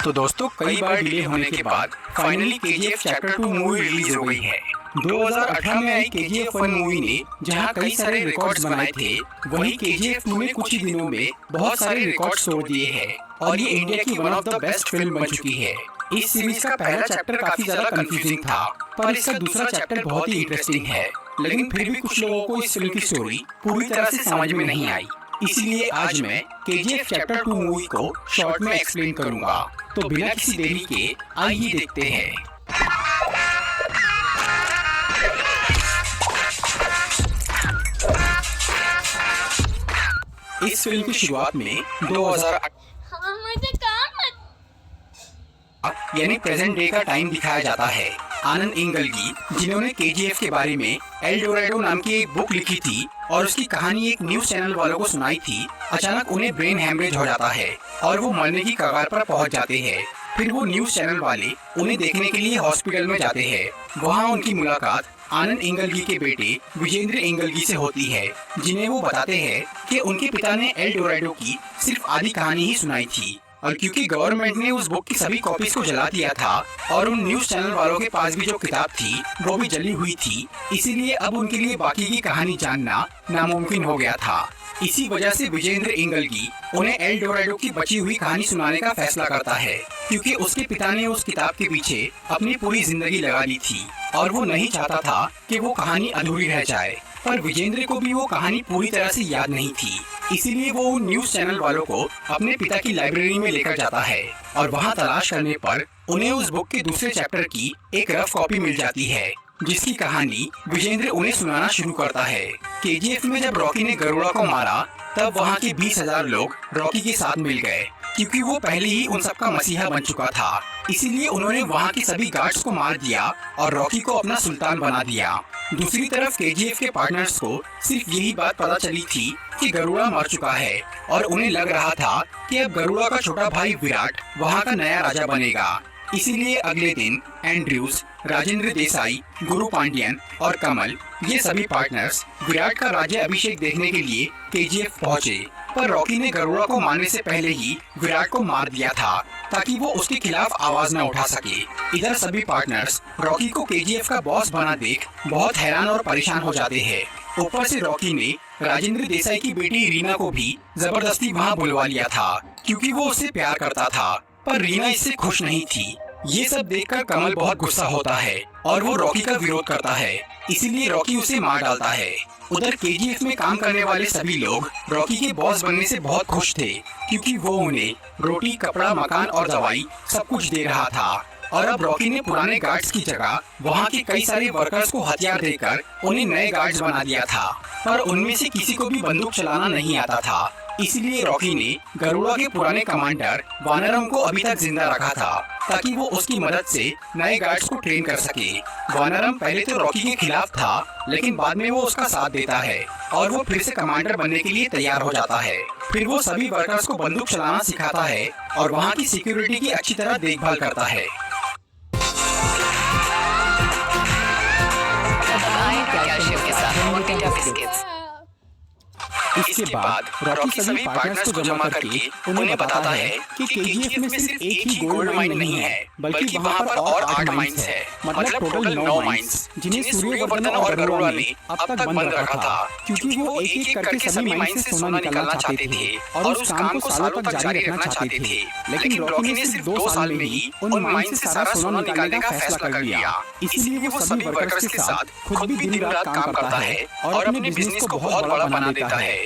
तो दोस्तों, कई बार डिले होने के बाद finally KGF chapter 2 movie release हो गई है। 2018 में आई केजीएफ 1 मूवी ने जहां कई सारे रिकॉर्ड्स बनाए थे, वहीं केजीएफ 2 ने कुछ ही दिनों में बहुत सारे रिकॉर्ड्स तोड़ दिए हैं और ये इंडिया की one of the best film बन चुकी है। इस सीरीज का पहला चैप्टर काफी ज्यादा कंफ्यूजिंग था, पर इसका दूसरा चैप्टर बहुत ही इंटरेस्टिंग है। लेकिन फिर भी कुछ लोगों को इस फिल्म की स्टोरी पूरी तरह से समझ में नहीं आई। इसलिए आज मैं केजीएफ चैप्टर 2 मूवी को शॉर्ट में एक्सप्लेन करूंगा। तो बिना किसी देरी के आइए देखते हैं। इस फिल्म की शुरुआत में 2008 यानी प्रेजेंट डे का टाइम दिखाया जाता है। आनंद इंगलगी, जिन्होंने केजीएफ के बारे में एल डोरैडो नाम की एक बुक लिखी थी और उसकी कहानी एक न्यूज चैनल वालों को सुनाई थी, अचानक उन्हें ब्रेन हैमरेज हो जाता है और वो मरने की कगार पर पहुंच जाते हैं। फिर वो न्यूज चैनल वाले उन्हें देखने के लिए हॉस्पिटल में जाते हैं। वहाँ उनकी मुलाकात आनंद इंगलगी के बेटे विजेंद्र इंगलगी से होती है, जिन्हें वो बताते हैं कि उनके पिता ने एल डोरैडो की सिर्फ आधी कहानी ही सुनाई थी और क्योंकि गवर्नमेंट ने उस बुक की सभी कॉपीज को जला दिया था और उन न्यूज चैनल वालों के पास भी जो किताब थी वो भी जली हुई थी, इसीलिए अब उनके लिए बाकी की कहानी जानना नामुमकिन हो गया था। इसी वजह से विजेंद्र इंगलगी उन्हें एल डोरैडो की बची हुई कहानी सुनाने का फैसला करता है, क्योंकि उसके पिता ने उस किताब के पीछे अपनी पूरी जिंदगी लगा दी थी और वो नहीं चाहता था कि वो कहानी अधूरी रह जाए। पर विजेंद्र को भी वो कहानी पूरी तरह से याद नहीं थी, इसीलिए वो उन न्यूज चैनल वालों को अपने पिता की लाइब्रेरी में लेकर जाता है और वहाँ तलाश करने पर उन्हें उस बुक के दूसरे चैप्टर की एक रफ कॉपी मिल जाती है, जिसकी कहानी विजेंद्र उन्हें सुनाना शुरू करता है। केजीएफ में जब रॉकी ने गरुड़ा को मारा, तब वहाँ के 20,000 लोग रॉकी के साथ मिल गए, क्योंकि वो पहले ही उन सबका मसीहा बन चुका था। इसीलिए उन्होंने वहाँ के सभी गार्ड्स को मार दिया और रॉकी को अपना सुल्तान बना दिया। दूसरी तरफ केजीएफ के पार्टनर्स को सिर्फ यही बात पता चली थी कि गरुड़ा मर चुका है और उन्हें लग रहा था कि अब गरुड़ा का छोटा भाई विराट वहाँ का नया राजा बनेगा। इसीलिए अगले दिन एंड्रयूज, राजेंद्र देसाई, गुरु पांड्यन और कमल, ये सभी पार्टनर्स विराट का राज्य अभिषेक देखने के लिए केजीएफ पहुँचे। पर रॉकी ने गरुड़ा को मारने से पहले ही विराट को मार दिया था ताकि वो उसके खिलाफ आवाज न उठा सके। इधर सभी पार्टनर्स रॉकी को केजीएफ का बॉस बना देख बहुत हैरान और परेशान हो जाते हैं। ऊपर से रॉकी ने राजेंद्र देसाई की बेटी रीना को भी जबरदस्ती वहाँ बुलवा लिया था, क्योंकि वो उससे प्यार करता था। पर रीना इससे खुश नहीं थी। ये सब देखकर कमल बहुत गुस्सा होता है और वो रॉकी का विरोध करता है, इसीलिए रॉकी उसे मार डालता है। उधर केजीएफ में काम करने वाले सभी लोग रॉकी के बॉस बनने से बहुत खुश थे, क्योंकि वो उन्हें रोटी, कपड़ा, मकान और दवाई सब कुछ दे रहा था। और अब रॉकी ने पुराने गार्ड्स की जगह वहाँ के कई सारे वर्कर्स को हथियार देकर उन्हें नए गार्ड्स बना दिया था, पर उनमें से किसी को भी बंदूक चलाना नहीं आता था। इसलिए रॉकी ने गरुड़ा के पुराने कमांडर वानरम को अभी तक जिंदा रखा था, ताकि वो उसकी मदद से नए गार्ड्स को ट्रेन कर सके। वानरम पहले तो रॉकी के खिलाफ था, लेकिन बाद में वो उसका साथ देता है और वो फिर से कमांडर बनने के लिए तैयार हो जाता है। फिर वो सभी वर्कर्स को बंदूक चलाना सिखाता है और वहाँ की सिक्योरिटी की अच्छी तरह देखभाल करता है। इसके बाद रॉकी सभी पार्टनर्स को जमा करके उन्हें बताता है कि केजीएफ में सिर्फ एक ही गोल्ड माइन नहीं है, बल्कि वहाँ पर और 8 माइंस है, मतलब टोटल 9 माइंस, जिन्हें सूर्यवर्धन और गरुड़ा ने अब तक बंद रखा था, क्योंकि वो एक एक करके सभी माइंस से सोना निकालना चाहते थे और उस काम को सालों तक जारी रखना चाहते थे। लेकिन रॉकी ने सिर्फ 2 साल में ही उन माइंस से सारा सोना निकालने का फैसला कर लिया। इसीलिए वो सभी वर्कर्स के साथ खुद भी दिन रात काम करता है और अपने बिजनेस को बहुत बड़ा बना देता है।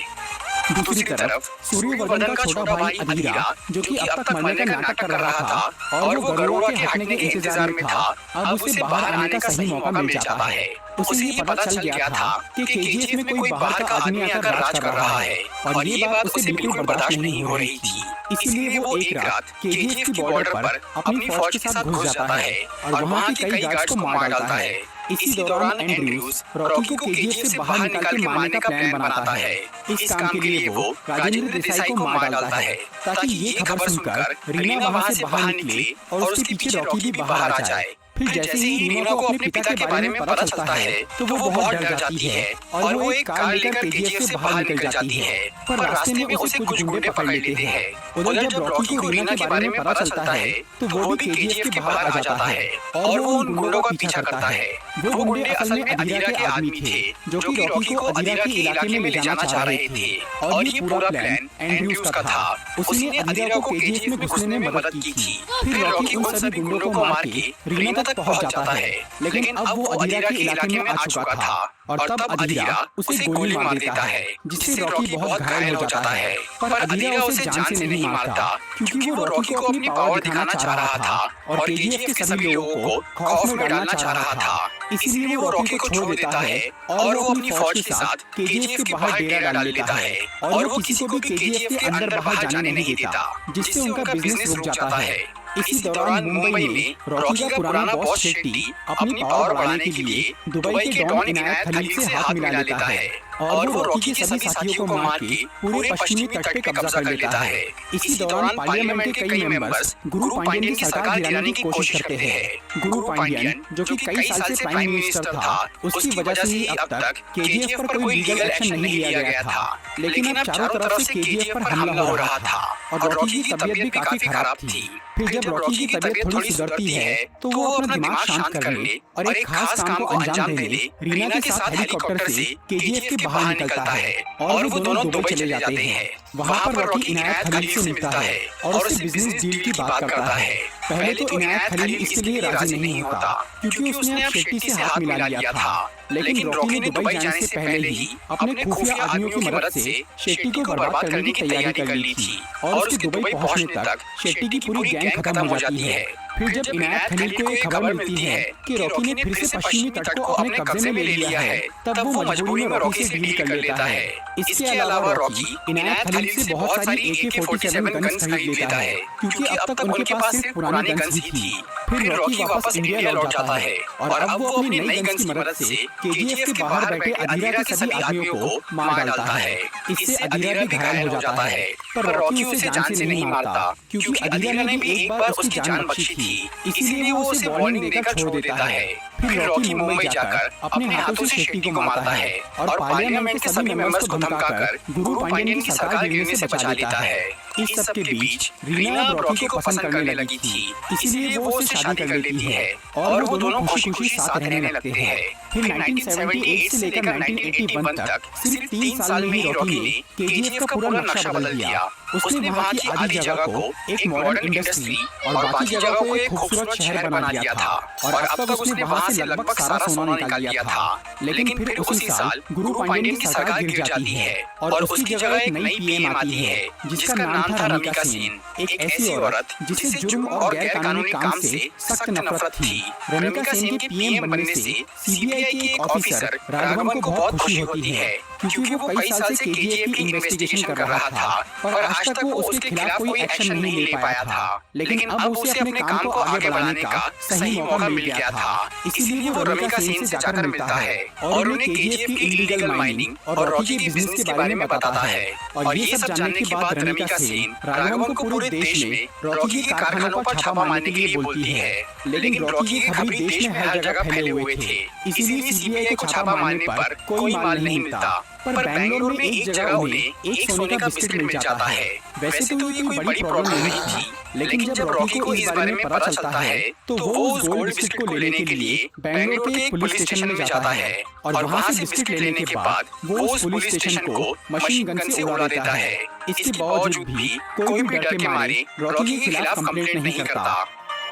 दूसरी तरफ सूर्यवर्धन का छोटा भाई अधीरा, जो कि अब तक मरने का नाटक कर रहा था और वो गरुड़ा के हटने के इंतजार में था, अब उसे बाहर आने का सही मौका मिल जाता है। उसे ये पता चल गया था कि केजीएफ में कोई बाहर का आदमी आकर राज कर रहा है और ये बात उसे बिल्कुल बर्दाश्त नहीं हो रही थी। इसलिए वो एक रात केजीएफ की बॉर्डर पर अपनी फौज के साथ घुस जाता है और वहाँ के कई गार्ड्स को मार डालता है। इसी दौरान एंड्रयूज रॉकी को केजीएफ से बाहर निकाल के मारने का प्लान बनाता है। इस काम के लिए वो राजेंद्र देसाई को मार डालता है, ताकि ये खबर सुनकर रीना वहाँ से बाहर निकले और उसके पीछे रॉकी भी बाहर आ जाए। फिर जैसे ही रीना को अपने पिता के बारे में पता चलता है तो वो बहुत डर जाती है और वो एक कार लेकर केजीएफ से बाहर निकल जाती है। पर रास्ते में उसे कुछ गुंडे पकड़ लेते हैं। उधर जब रॉकी को रीना के बारे में पता चलता है तो वो भी केजीएफ के बाहर आ जाता है और वो उन गुंडों का पीछा करता है। वो गुंडे असल में अधीरा के आदमी थे जो कि रॉकी को अधीरा के इलाके में ले जाना चाह रहे थे और ये पूरा प्लान एंड्रयूज का था। उसने अधीरा को केजीएफ में घुसने में मदद की थी। फिर रॉकी उन सभी गुंडों को मार के रीना तक पहुंच जाता है, लेकिन अब वो अधीरा के इलाके में आ चुका था और तब अधीरा उसे गोली मार देता है जिससे रॉकी बहुत घायल हो जाता है। पर अधीरा उसे जान से नहीं मारता क्योंकि वो रॉकी को अपनी पावर दिखाना चाह रहा था और केजीएफ के सभी लोगों को खौफ में डालना चाह रहा था। इसलिए वो रॉकी को छोड़ देता है और वो अपनी फौज के साथ केजीएफ के बाहर डेरा डाल लेता है और वो किसी को भी केजीएफ के अंदर बाहर जाने नहीं देता, जिससे उनका बिजनेस रुक जाता है। इसी दौरान मुंबई में रॉकी का पुराना बॉस शेट्टी अपनी पावर बढ़ाने के लिए दुबई के डॉन इनायत खलील से हाथ मिला लेता है और वो रॉकी के सभी साथियों को मार के पूरे पश्चिमी तट पे कब्जा कर लेता है। इसी दौरान पार्लियामेंट के कई मेंबर्स गुरु पांड्यन की सरकार गिराने की कोशिश करते हैं। गुरु पांड्यन जो कि कई साल से प्राइम मिनिस्टर था, उसकी वजह से ही अब तक केजीएफ पर कोई लीगल एक्शन नहीं लिया गया था। लेकिन अब चारों तरफ से केजीएफ पर हमला हो रहा था और रॉकी की तबीयत भी काफी खराब थी। फिर जब रॉकी की तबीयत थोड़ी सुधरती है तो वो अपना दिमाग शांत करने और एक खास काम को अंजाम देने रीना के साथ हेलीकॉप्टर से केजीएफ के बाहर निकलता है और वो दोनों दुबई चले जाते हैं। वहाँ पर रॉकी इनायत खलील से मिलता है और उससे बिजनेस डील की बात करता है। पहले तो इनायत खलील इसके लिए राजी नहीं होता क्योंकि उसने अब शेट्टी से हाथ मिला लिया था, लेकिन रॉकी ने दुबई जाने से पहले ही अपने खुफिया आदमियों की मदद से शेट्टी को बर्बाद करने की तैयारी कर ली थी और उसके दुबई पहुंचने तक शेट्टी की पूरी गैंग खत्म हो जाती है। फिर जब इनायत खलील को एक खबर मिलती है कि रॉकी ने फिर से पश्चिमी तट को अपने कब्जे में ले लिया है, तब वो मजबूरी में रॉकी से डील कर लेता है। इसके अलावा रॉकी इनायत खलील से बहुत सारी AK-47 गन्स खरीद लेता है क्योंकि अब तक उनके पास सिर्फ पुरानी गन्स ही थी। फिर रॉकी वापस इंडिया लौट जाता है और अब वो अपनी नई गन्स की मदद से केजीएफ के बाहर बैठे अधीरा के सभी आदमियों को मार डालता है। इससे अधीरा भी घायल हो जाता है, पर रॉकी उसे जान से नहीं मारता क्योंकि अधीरा ने भी एक बार उसकी जान बख्शी थी, इसीलिए वो उसे वार्निंग देकर छोड़ देता है। फिर रॉकी मुंबई जाकर अपने हाथों से शेट्टी को मारता है और पार्लियामेंट के सभी मेंबर्स को धमकाकर गुरु पांड्यन की सरकार गिरने से बचा लेता है। इस सब के बीच रीना अब रॉकी को पसंद करने लगी थी, इसीलिए वो उससे शादी कर लेती है और वो दोनों खुशी-खुशी साथ रहने लगते हैं। फिर 1978 से लेकर 1981 तक सिर्फ 3 साल में ही रॉकी ने केजीएफ का पूरा नक्शा बदल दिया। उसने वहाँ की आधी जगह को एक मॉडर्न इंडस्ट्री और बाकी जगह को एक खूबसूरत शहर बना दिया था और अब तक उसने वहाँ से लगभग सारा सोना निकाल लिया था। लेकिन फिर उसी साल गुरु पांड्यन की सरकार गिर जाती है और उसकी जगह एक नई पीएम आती है जिसका नाम था रमिका सेन, एक ऐसी औरत जिसे जुर्म और गैर कानूनी काम से सख्त नफरत थी। रमिका सेन के पीएम बनने से सीबीआई के एक ऑफिसर राघवन को बहुत खुशी होती है क्योंकि वो कई साल से केजीएफ की इन्वेस्टिगेशन कर रहा था पर आज तक वो उसके खिलाफ कोई एक्शन नहीं ले पाया था। लेकिन अब उसे अपने काम को आगे बढ़ाने का सही मौका मिल गया था, इसीलिए वो रमिका सेन से जाकर मिलता है और उन्हें केजीएफ की इलीगल माइनिंग और रॉकी के बिजनेस के बारे में बताता है। और ये सब जानने के बाद रमिका सेन राघवन को पूरे देश में रॉकी के कारखानों पर छापा मारने के लिए बोलती है, लेकिन रॉकी की खबरें देश में हर जगह फैले हुए थे, इसीलिए सीबीआई को छापा मारने पर कोई माल नहीं मिलता। पर बेंगलोर में एक जगह उन्हें एक सोने का बिस्किट मिल जाता है। वैसे तो ये कोई बड़ी प्रॉब्लम नहीं थी, लेकिन जब रॉकी को इस बारे में पता चलता है तो वो उस गोल्ड बिस्किट को लेने के लिए बेंगलोर के एक पुलिस स्टेशन में जाता है और वहाँ से बिस्किट लेने के बाद वो उस पुलिस स्टेशन को मशीन गन से उड़ा देता है। इसके बावजूद भी कोई भी डर के मारे रॉकी के खिलाफ कंप्लेंट नहीं करता।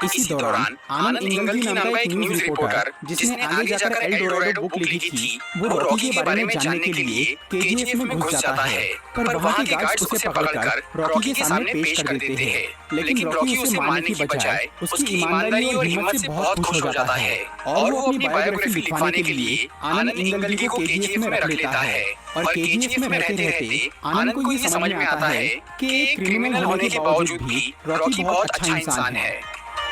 इसी दौरान आनंद इंगलगी नाम का एक न्यूज रिपोर्टर जिसने आगे जाकर एल डोराडो बुक लिखी थी, वो रॉकी के बारे में जानने के लिए केजीएफ में घुस जाता है। पर वहाँ के गार्ड्स उसे पकड़कर रॉकी के सामने पेश कर देते हैं, लेकिन रॉकी उसे मारने की बजाय उसकी ईमानदारी और हिम्मत से बहुत खुश हो जाता है और वो अपनी बायोग्राफी लिखवाने के लिए आनंद इंगलगी को केजीएफ में रख लेता है। और केजीएफ में रहते रहते आनंद को ये समझ में आता है कि एक क्रिमिनल होने के बावजूद भी रॉकी बहुत अच्छा इंसान है।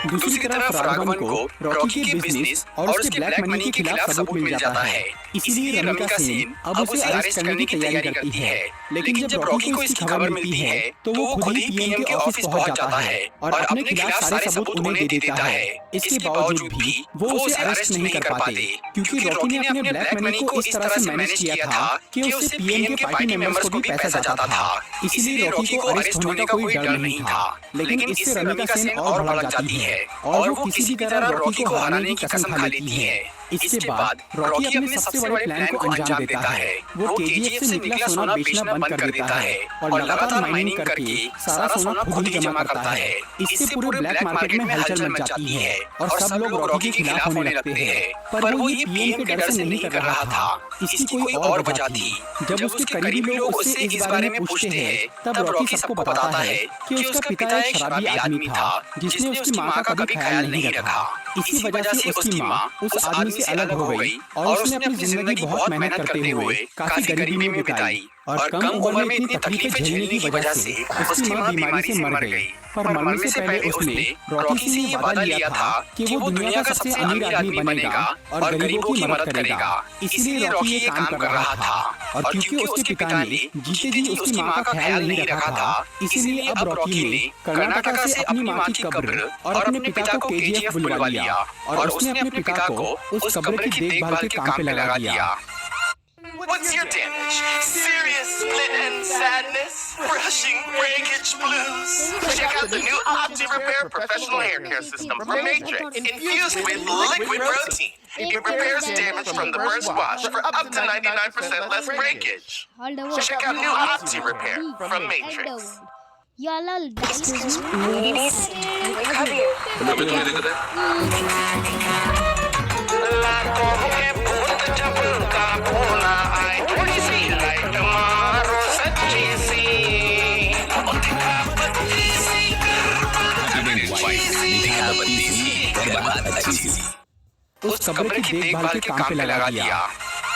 दूसरी तरफ राघवन को रॉकी के बिजनेस और उसके ब्लैक मनी के खिलाफ सबूत मिल जाता है। इसीलिए रमिका सेन अब उसे अरेस्ट करने की तैयारी करती है। लेकिन जब रॉकी को इसकी खबर मिलती है तो वो खुद ही पीएम के ऑफिस पहुंच जाता है और अपने खिलाफ सारे सबूत उन्हें दे देता है। इसके बावजूद भी वो उसे अरेस्ट नहीं कर पाते, क्योंकि रॉकी ने अपने ब्लैक मनी को इस तरह से मैनेज किया था कि उससे पीएम के पार्टी मेंबर्स को भी पैसा जाता था। इसीलिए रॉकी को अरेस्ट होने का कोई डर नहीं था। लेकिन इससे रमिका सेन और भड़क जाती है और वो किसी भी तरह रॉकी को हराने की कसम खा लेती है। इसके बाद रॉकी अपने सबसे बड़े प्लान को अंजाम देता है। वो केजीएफ से निकला सोना बेचना बंद कर देता है और लगातार माइनिंग करके सारा सोना खुद ही जमा करता है। इससे पूरे ब्लैक मार्केट में हलचल मच जाती है और सब लोग रॉकी के खिलाफ होने लगते हैं। पर वो ये पीएम के डर से नहीं कर रहा था, इसकी कोई और वजह थी। जब उसके करीबी लोग उससे इस बारे में पूछते हैं तब रॉकी सबको बताता है कि उसका पिता एक शराबी आदमी था जिसने उसकी माँ का कभी ख्याल नहीं रखा। इसी वजह से उसकी माँ उस आदमी से अलग हो गई और उसने अपनी जिंदगी बहुत मेहनत करते हुए काफी गरीबी में बिताई और कम उम्र में इतनी तकलीफें झेलने की वजह से उसकी माँ बीमारी से मर गई। पर मरने से पहले उसने रॉकी से ये वादा लिया था कि वो दुनिया का सबसे अमीर आदमी बनेगा और गरीबों की मदद करेगा। इसीलिए रॉकी ये काम कर रहा था और क्योंकि उसके पिता ने जीते जी उसकी माँ का ख्याल नहीं रखा था, इसीलिए अब रॉकी ने कर्नाटक से अपनी माँ की कब्र और अपने पिता को केजीएफ बुलवा लिया और उसने अपने पिता को उस कब्र की देखभाल के काम पे लगा दिया। What's your damage? Serious split end sadness? Crushing breakage blues? Check out the new Opti Repair professional hair care system from Matrix. Infused with liquid protein. It repairs damage from the first wash for up to 99% less breakage. Check out new Opti Repair from Matrix. Y'all all Excuse me, ladies. Come here. उस कब्र की देखभाल के काम पे लगा दिया।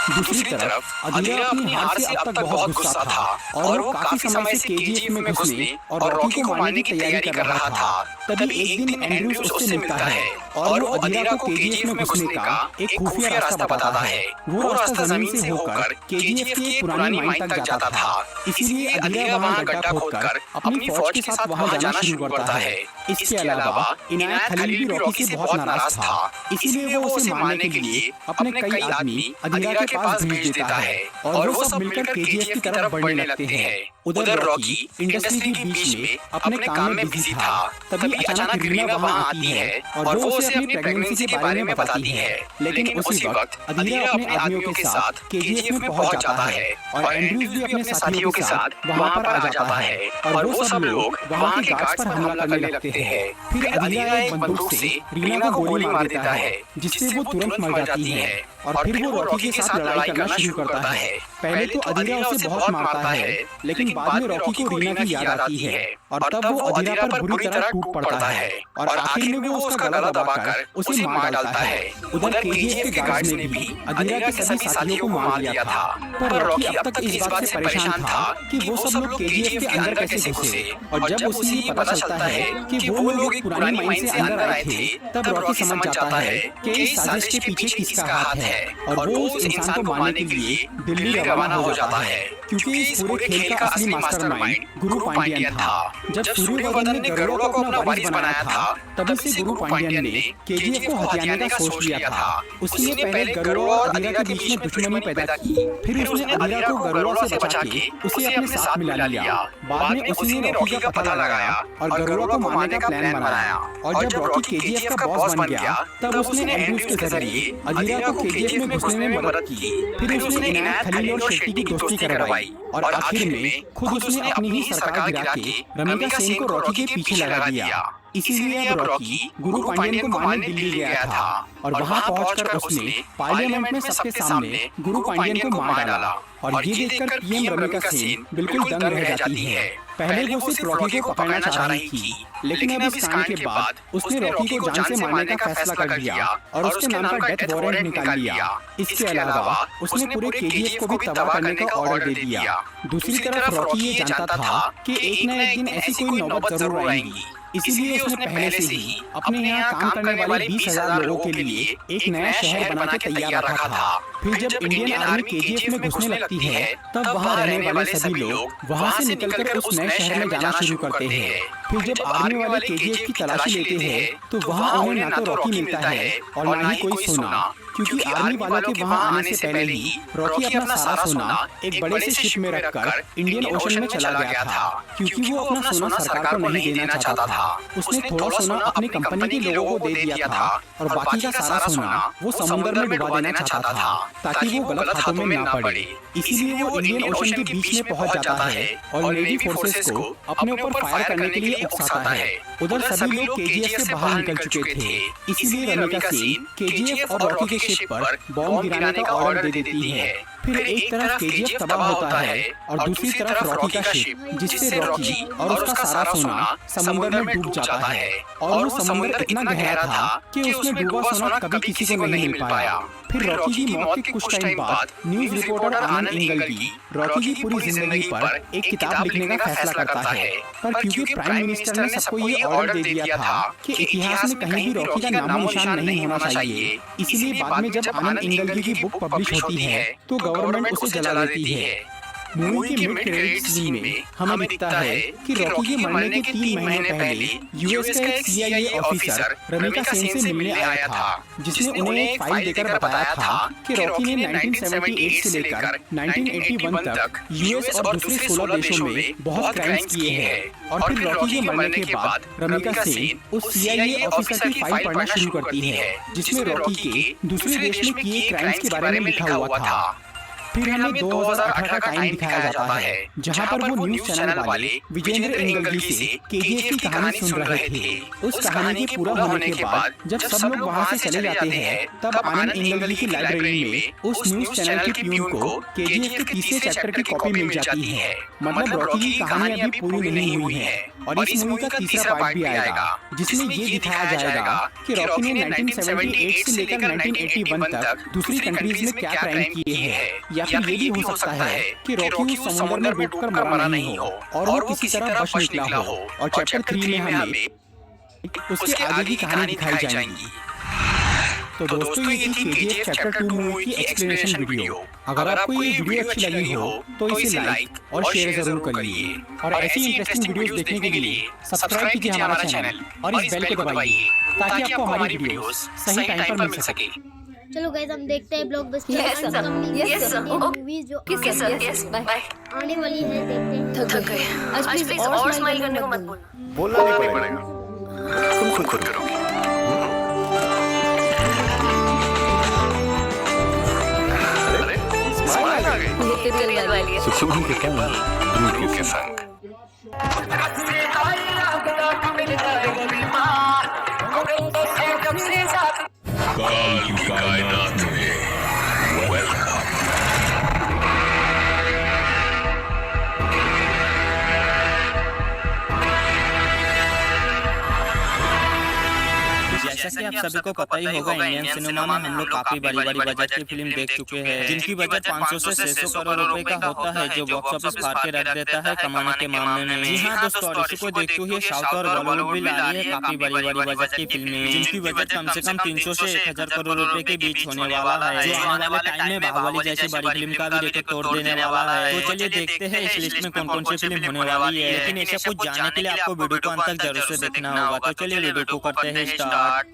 दूसरी तरफ अधीरा अपनी हार से अब तक बहुत गुस्सा था और वो काफी समय से केजीएफ में घुसने और रॉकी को मारने की तैयारी कर रहा था। तभी एक दिन एंड्रूज उससे मिलता है और वो अधीरा को केजीएफ में घुसने का एक खुफिया रास्ता बताता है। वो रास्ता जमीन से होकर केजीएफ की एक पुरानी माइन तक जाता था। इसीलिए अधीरा वहाँ गड्ढा खोदकर अपनी फौज के साथ वहाँ जाना शुरू करता है। इसके अलावा इनायत खलील भी रॉकी से बहुत नाराज था, इसीलिए वो उसे मारने के लिए अपने कई आदमी अधीरा के पास भेज देता है और वो सब मिलकर केजीएफ की तरफ बढ़ने लगते हैं। उधर रॉकी इंडस्ट्री के बीच में अपने काम में बिजी था। तभी अचानक रीना वहाँ आती है और वो उसे अपनी प्रेगनेंसी के बारे में बताती है। लेकिन उसी वक्त अधीरा अपने आदमियों के साथ केजीएफ में पहुंच जाता है और एंड्रूज भी अपने साथियों के साथ वहाँ पर आ जाता है और वो सब लोग वहाँ के गार्ड्स पर हमला करने लगते हैं। फिर अधीरा एक बंदूक से रीना को गोली मार देता है जिससे वो तुरंत मर जाती है और फिर वो रॉकी के साथ लड़ाई करना शुरू करता है। पहले तो अधीरा उसे बहुत मारता है, लेकिन बाद में रॉकी को रीना की याद आती है और तब वो अधीरा पर बुरी तरह टूट पड़ता है और आखिर में वो उसका गला दबाकर उसे मार डालता है। उधर केजीएफ के गार्ड्स ने भी अधीरा के सभी साथियों को मार दिया था, पर रॉकी अब तक इस बात से परेशान था कि वो सब लोग केजीएफ के अंदर कैसे घुसे। और जब उसे ये पता चलता है कि वो लोग एक पुरानी माइन से अंदर आए थे, तब रॉकी समझ जाता है कि इस साजिश के पीछे किसका हाथ है और वो उस इंसान को मारने के लिए दिल्ली रवाना हो जाता है, क्योंकि इस पूरे खेल का असली मास्टरमाइंड गुरु पांड्यन था। जब सूर्यवर्धन ने गरुड़ को अपना वारिस बनाया था, तभी से गुरु पांड्यन ने केजीएफ को हथियाने का सोच लिया था। उसने पहले गरुड़ और अधीरा के बीच में दुश्मनी पैदा की, फिर उसने अधीरा को गरुड़ से बचा के उसे अपने साथ मिला लिया। बाद में उसने रॉकी का पता लगाया और गरुड़ को मारने का प्लान बनाया और जब रॉकी केजीएफ का बॉस बन गया, तब उसने एंड्रूज के जरिए अधीरा को केजीएफ में घुसने में मदद की। फिर उसने इनायत खलील और शेट्टी की दोस्ती करवाई और आखिर में खुद उसने अपनी ही सरकार गिरा के रमिका सेन को रॉकी के पीछे लगा दिया। इसीलिए अब रॉकी गुरु पांड्यन को मारने दिल्ली गया था और वहां पहुंचकर उसने पार्लियामेंट में सबके सामने गुरु पांड्यन को मार डाला और ये देखकर पीएम रमिका सेन बिल्कुल दंग रह जाती है। पहले वो सिर्फ रॉकी को पकड़ना चाह रही थी, लेकिन अब इस कांड के बाद उसने रॉकी को जान से मारने का फैसला कर लिया और उसके नाम का डेथ वारंट निकाल लिया। इसके अलावा उसने पूरे केजीएफ को भी तबाह करने का ऑर्डर दे दिया। दूसरी तरफ रॉकी ये जानता था कि एक न एक दिन ऐसी कोई नौबत जरूर आएगी, इसीलिए उसने पहले से ही अपने यहाँ काम करने वाले 20,000 लोगों के लिए एक नया शहर बना के तैयार रखा था। फिर जब इंडियन आर्मी केजीएफ में घुसने लगती है, तब वहाँ रहने वाले सभी लोग वहाँ से निकलकर उस नए शहर में जाना शुरू करते हैं। फिर जब आर्मी वाले केजीएफ की तलाशी लेते हैं, तो वहाँ उन्हें ना तो रॉकी मिलता है और ना ही कोई सोना, क्योंकि आर्मी वालों के वहाँ आने से पहले ही रॉकी अपना सारा सोना एक बड़े से शिप में रखकर इंडियन ओशन में चला गया था, क्योंकि वो अपना सोना सरकार को नहीं देना चाहता था। उसने थोड़ा सोना अपनी कंपनी के लोगों को दे दिया था और बाकी का सारा सोना वो समुद्र में डुबा देना चाहता था, ताकि वो गलत हाथों में ना पड़े। इसीलिए वो इंडियन ओशन के बीच में पहुंच जाता है और नेवी फोर्सेस को अपने ऊपर फायर करने के लिए उकसाता है। उधर सभी लोग केजीएफ से बाहर निकल चुके थे, इसीलिए रमिका सेन केजीएफ और रॉकी के शिप पर बॉम्ब गिराने का ऑर्डर दे देती है। फिर एक तरफ केजीएफ तबाह होता है और दूसरी तरफ रॉकी का शिप, जिससे रॉकी और उसका सारा सोना समुद्र में डूब जाता है। और वो समुद्र इतना गहरा था कि उसमें डूबा सोना कभी किसी को नहीं मिल पाया। फिर रॉकी की मौत के कुछ टाइम बाद न्यूज रिपोर्टर आनंद इंगलगी रॉकी की पूरी जिंदगी पर एक किताब लिखने का फैसला करता है, पर क्योंकि प्राइम मिनिस्टर ने सबको ये ऑर्डर दे दिया था कि इतिहास में कहीं भी रॉकी का नामो निशान नहीं होना चाहिए, इसलिए बाद में जब आनंद इंगलगी की बुक पब्लिश होती है तो गवर्नमेंट उसे जला देती है। मूवी के मिड क्रेडिट सीन में हमें दिखता है कि रॉकी के मरने के 3 महीने पहले यूएस का एक CIA ऑफिसर रमिका सेन से मिलने आया था, जिसने उन्हें एक फाइल देकर बताया था कि रॉकी ने 1978 से लेकर 1981 तक यूएस और दूसरे 16 देशों में बहुत क्राइम्स किए हैं। और फिर रॉकी के मरने के बाद रमिका सेन उस CIA ऑफिसर की फाइल पढ़ना शुरू करती है, जिसमें रॉकी के दूसरे देश में किए क्राइम्स के बारे में लिखा हुआ था। फिर हमें 2018 का टाइम दिखाया जाता है, जहां पर वो न्यूज चैनल वाले विजेंद्र इंगलगी से केजीएफ की कहानी सुन रहे थे। उस कहानी के पूरा होने के बाद जब सब लोग वहां से चले जाते हैं, तब आनंद इंगलगी की लाइब्रेरी में उस न्यूज चैनल के प्यून को केजीएफ के तीसरे चैप्टर की कॉपी मिल जाती है। मतलब रॉकी की कहानी अभी पूरी नहीं हुई है और इस मूवी का तीसरा पार्ट भी आएगा, जिसमें ये दिखाया जाएगा कि रॉकी ने 1978 से लेकर 1981 तक दूसरी कंट्रीज में क्या क्राइम किए हैं, या फिर ये भी हो सकता है कि रॉकी उस समुद्र में डूबकर मरा नहीं हो और वो किसी तरह बच निकला हो। और चैप्टर 3 में हमें उसके आगे की कहानी दिखाई जाएगी। तो दोस्तों, ये थी केजीएफ चैप्टर 2 मूवी की एक्सप्लेनेशन वीडियो। अगर आपको ये वीडियो अच्छी लगी हो तो इसे लाइक और शेयर जरूर करिए, और ऐसी इंटरेस्टिंग वीडियोस देखने के लिए सब्सक्राइब कीजिए हमारा चैनल और इस बेल को दबाइए ताकि आपको हमारी वीडियोस सही टाइम पर मिल सके। चलो गाइस, हम देखते हैं ब्लॉकबस्टर मूवीज जो आने वाली है। देखते हैं। थक गए। आज प्लीज और स्माइल करने को मत बोलना नहीं पड़ेगा, तुम खुद करोगे। स्माइल आ गई। सुकून के संग, के संग। काल की कायनात में वेलकम। जैसा कि आप सभी को पता ही होगा, इंडियन सिनेमा में हम लोग काफी बड़ी बजट की फिल्म देख चुके हैं, जिनकी बजट 500 से 600 करोड़ रुपए का होता है, जो बॉक्स ऑफिस फाड़ के रख देता है कमाने के मामले में। जी हाँ दोस्तों, इसी को देखते हुए साउथ और बॉलीवुड भी ला रही है काफी बड़ी बजट की फिल्में, जिनकी बजट कम से कम 300 से 1000 करोड़ रुपए के बीच होने वाला है, जो आने वाले टाइम में बाहुबली जैसी बड़ी फिल्म का भी रिकॉर्ड तोड़ देने वाला है। तो चलिए देखते हैं इस लिस्ट में कौन कौन सी फिल्म होने वाली है। लेकिन ऐसा कुछ जानने के लिए आपको वीडियो को अंत तक जरूर से देखना होगा। तो चलिए वीडियो को करते हैं स्टार्ट।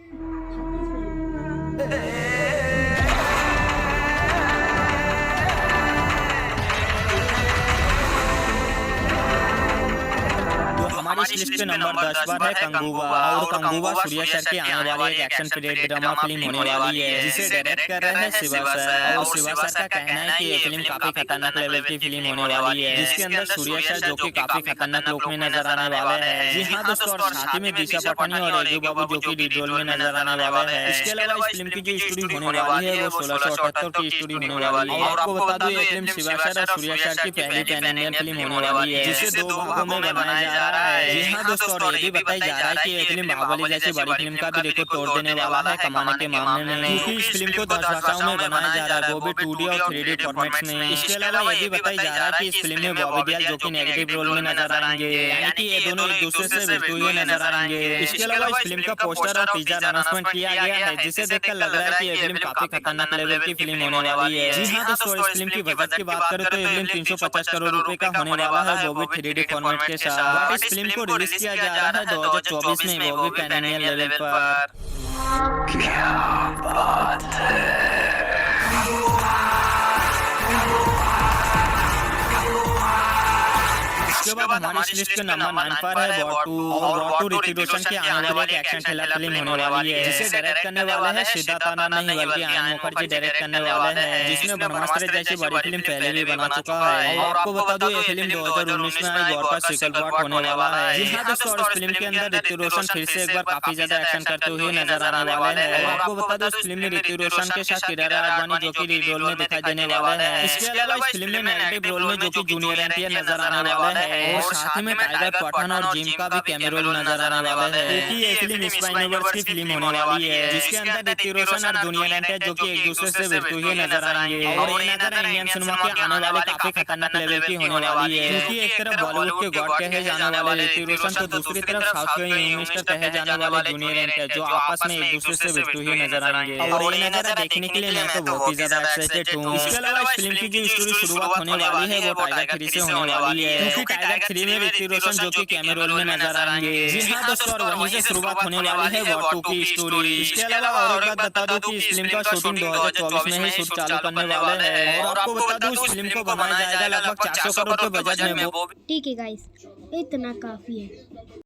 हमारी इस लिस्ट पे नंबर 10 पर है कंगुवा। और कंगुवा सूर्या सर की आने वाली एक एक्शन पीरियड ड्रामा फिल्म होने वाली है, जिसे डायरेक्ट कर रहे हैं शिवा सर। और शिवा सर का कहना है कि ये फिल्म काफी खतरनाक लेवल की फिल्म होने वाली है, जिसके अंदर सूर्या सर जो कि काफी खतरनाक लुक में नजर आने वाले हैं। जी हाँ दोस्तों, और साथ ही में दिशा पटानी और एजू बाबू जो कि लीड रोल में नजर आने वाले हैं। इसके अलावा इस फिल्म की जो स्टोरी होने वाली है वो 1678 की स्टोरी होने वाली है। और आपको बता दूं, ये फिल्म शिवा सर और सूर्या सर की पहली पैन इंडियन फिल्म होने वाली है, जिसे 2 भागों में बनाया जा रहा है। जी हाँ दोस्तों, और ये भी बताया जा रहा है कि ये फिल्म बाहुबली जैसी बड़ी फिल्म का भी रिकॉर्ड तोड़ देने वाला है कमाने के मामले में, क्योंकि इस फिल्म को 10 भाषाओं में बनाया जा रहा है, वो भी 2D और 3D फॉर्मेट्स में। इसके अलावा ये भी बताया जा रहा है कि इस फिल्म में बॉबी देओल जो कि नेगेटिव रोल में नजर आएंगे, यानी कि ये दोनों एक दूसरे से भिड़ते हुए नजर आएंगे। इसके अलावा इस फिल्म का पोस्टर और टीजर अनाउंसमेंट किया गया है, जिसे देखकर लग रहा है कि ये फिल्म काफी खतरनाक लेवल की फिल्म होने वाली है। जी हाँ दोस्तों, इस फिल्म की बजट की बात करें तो ये फिल्म 350 करोड़ रुपए का होने वाला है, वो भी 3D फॉर्मेट के साथ। इस फिल्म को रिलीज किया जा रहा है 2024 में, वो भी पैन इंडियन लेवल पर। क्या बात है। उसके बाद हमारी इस लिस्ट के नंबर 9 पर है वॉर 2। और वॉर 2 ऋतिक रोशन की आने वाली एक एक्शन थ्रिलर फिल्म होने वाली है, जिसे डायरेक्ट करने वाले हैं सिद्धार्थ आनंद नहीं बल्कि आनंद मुखर्जी डायरेक्ट करने वाले हैं, जिसने ब्रह्मास्त्र जैसी बड़ी फिल्म पहले भी बना चुका है। और आपको बता दूं, ये फिल्म 2019 में आई वॉर का सीक्वल पार्ट होने वाला है। जी हाँ दोस्तों, और इस फिल्म के अंदर ऋतिक रोशन फिर से एक बार काफी ज्यादा एक्शन करते हुए नजर आने वाले हैं। और आपको बता दूं, इस फिल्म में ऋतिक रोशन के साथ किरारा आडवाणी जो कि लीड रोल में दिखाई देने वाले हैं। इसके अलावा इस फिल्म में नेगेटिव रोल में जो कि जूनियर एनटीआर नजर आने वाले हैं, और साथ में टाइगर पठान और जिम का भी कैमियो रोल नजर आने वाला है, क्योंकि ये फिल्म स्पाई यूनिवर्स की फिल्म होने वाली है, जिसके अंदर ऋतिक रोशन और जूनियर एनटीआर जो कि एक दूसरे से भिड़ते हुए नजर आएंगे। और ये नजर इंडियन सिनेमा के आने वाले काफी खतरनाक लेवल की होने वाली है, क्योंकि एक तरफ बॉलीवुड के गॉड कहे जाने वाले ऋतिक रोशन तो दूसरी तरफ साउथ के मिनिस्टर कहे जाने वाले जूनियर एनटीआर जो आपस में एक दूसरे से भिड़ते हुए नजर आएंगे। और ये नजारा देखने के लिए मैं तो बहुत ही ज्यादा एक्साइटेड हूँ। इसके अलावा इस फिल्म की जो स्टोरी शुरुआत होने वाली है वो टाइगर 3 से होने वाली है, क्योंकि टाइगर 3 में ऋतिक रोशन जो कि कैमियो रोल में नजर आएंगे। जी हाँ दोस्तों, और वहीं से शुरुआत होने वाली है वॉर 2 की स्टोरी। इसके अलावा और एक बात बता दूं कि इस फिल्म का शूटिंग 2024 में ही शूट चालू करने वाले हैं। और आपको बता दूं, इस फिल्म को बनाया जाएगा लगभग 400 करोड़ के बजट में। ठीक है गाइस, इतना काफी है।